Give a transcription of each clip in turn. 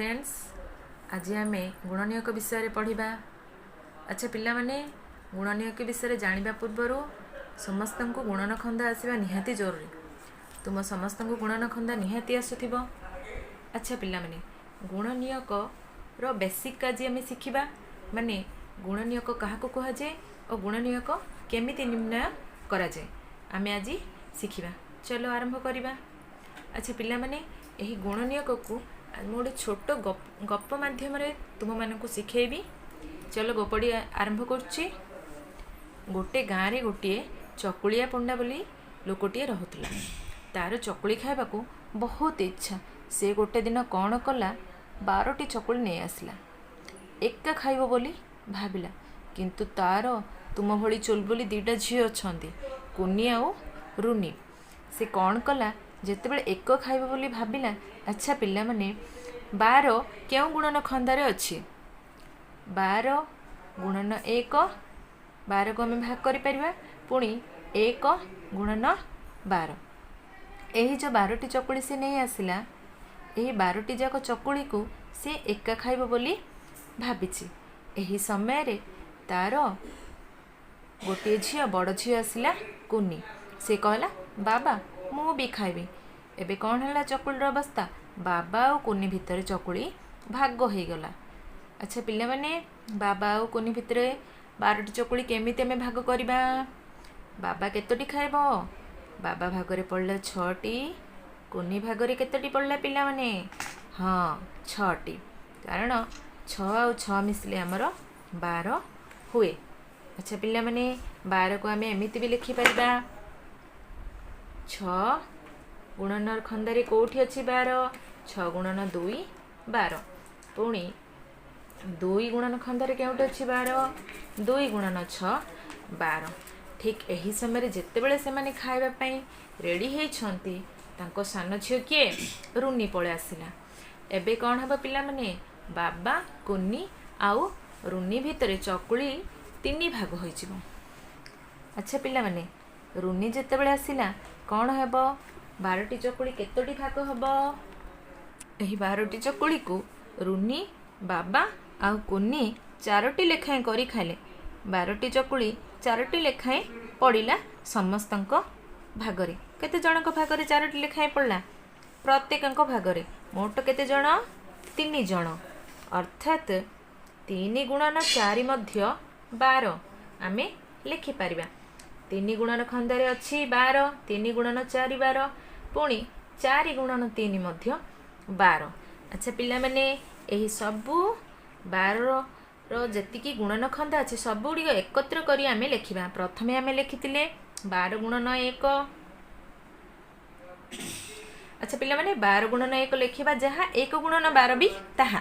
Friends, आज आम गुणनीयक विषय पढ़ा। अच्छा पिला माने गुणनीयक विषय जानिबा पूर्वर समस्त को गुणन खंदा आसवा निहाती जरूरी। तुम समस्त को गुणन खंदा निहाती आसुथिब। अच्छा पिला माने गुणनीयक रो बेसिक आज आम शिखा, माने गुणनीयक क्या कह जाए और गुणनीयक केमिति निर्णय करा जाए आम आज शिखा। चलो आरंभ करवा। अच्छा पिला माने यही गुणनीयक को गोटे छोट गप मध्यम तुम मानक शिखेबी। चलो गपटी आरंभ करुच्ची। गोटे गाँव में गोटे चकुलिया पंडा बोली लोकटे रोला। तार चकुली खावा को बहुत इच्छा। से गोटे दिन कौन कला 12टी चकुली नहीं आसला। एका खाइब बोली भाविला, किंतु तार तुम भली चुलबुली 2टा झी अच्छा कुनी आउ रुनी। से कौन कला जितेबाला एक खाइब बोली भाविला, अच्छा पिला माने 12 क्यों गुणन खंदारे अच्छी। 12 गुणन 1, 12 को आम भाग कर पुणी 1 गुणन 12। यही जो 12टी चकुली से नहीं आसला, यही 12टी जाक चकुली को से एका खाइब बोली भाविची। यही समय रे तार गोटे झी बड़ झी आसला कुनी। से कहला बाबा मु भी खाइबी। एबे कौन है चकुलीर अवस्था, बाबा और कुनी भितर चकुली भाग हो गला। अच्छा पिला माने बाबा और कुनी भितर 12टी चकुली केमिति आमे भाग करबा। बाबा केतोटी खाइब, बाबा भागरे पड़ला 6टी, कुनी भागरे केतोटी पड़ला पिला माने, हाँ 6टी। कारण 6 और 6 मिसले आमर 12 हुए। अच्छा पिला माने 12 को आमे एमिति भी लिखि परबा। 6 गुणन खंदारे कोठी अच्छी 12, 6 गुणन 2 12। पुणी 2 गुणन खंदारे केउट अच्छी 12, 2 गुणन 6 12। ठीक यही समय जितेबाला से माने खाइबा पई रेडी होइछंती, तांको सान झियो किए रुनी पळे आसिला। एबे कौन हबो पिला माने, बाबा कुनी आउ रुनी भितरे चकुली 3 भाग होइजिबो। अच्छा पिला माने रुनी जितेबाला आसिला कौन हेबो, 12टी चकुली केतोटी भाग हेबो। यही 12टी चकुली को रुनी बाबा आउ कुनी 4टी लेखाएं करी खाले। 12टी चकुली 4टी लेखाएं पड़िला समस्तंक भागरे। केते जनक भागरे 4टी लेखाएं पड़ला, प्रत्येकंक भागरे मोट केते जण, 3 जण। अर्थात 3 गुणन 4 मध्य 12 आमे लिखि पारिबा। 3 गुणन खंदारे अच्छी 12, 3 गुणन 4 12, पुणी 4 गुणन 3 मध्य 12। अच्छा पिला माने यही सबू 12 रो जतिकी गुणन खंदा अच्छे सब गुड़िक एकत्र करी आमे लिखिबा। प्रथमे आमे लिखितिले 12 गुणन 1। अच्छा पिला माने 12 गुणन 1 लिखिबा, जहा 1 गुणन 12 भी ताहा।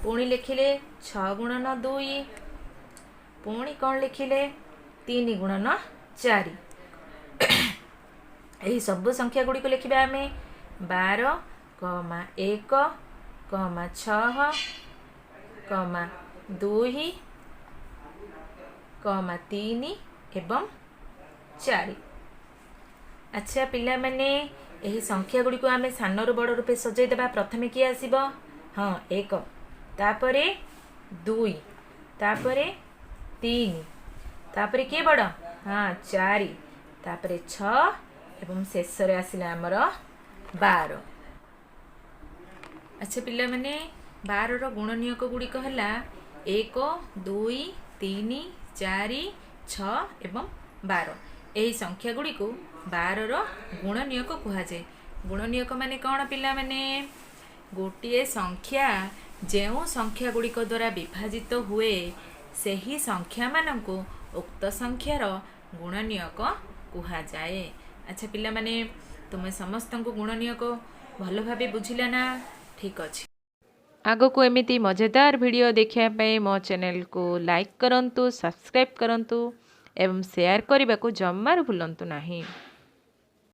पुणी लिखिले 6 गुणन 2, पुणी कौन लिखिले 3 गुणन 4। यही सब संख्या गुड़ी को लिखिबा आमे 12, 1, 6, 2, 3 एवं 4। अच्छा पिला माने यही संख्या गुड़ी को आमे सान रु बड़ रूपे सजाई देबा। प्रथमे किए आसीबो, हाँ 1, तापरे 2, तापरे 3, तापरे किए बड़, हाँ 4, तापरे 6 एवं शेष रे आसिला हमर 12। अच्छा पिला माने 12 रो गुणनीयक गुड़िक हला 1, 2, 3, 4, 6 एवं 12। यही संख्या गुड़ी को 12 रो गुणनीयक कह जाए। गुणनीयक माने कौन पिला माने, गोटे संख्या जो संख्या गुड़िक द्वारा विभाजित हुए से ही संख्या मानक उक्त संख्यार गुणनीयक कह जाए। अच्छा पिला माने तुम समस्त को गुणनीयक भल भाबे बुझिला ना। ठीक अच्छे, आगो को एमिती मजेदार वीडियो देखिया मो चैनल को लाइक करंतु, सब्सक्राइब करंतु एवं शेयर करने को जमार भूलंतु नहीं।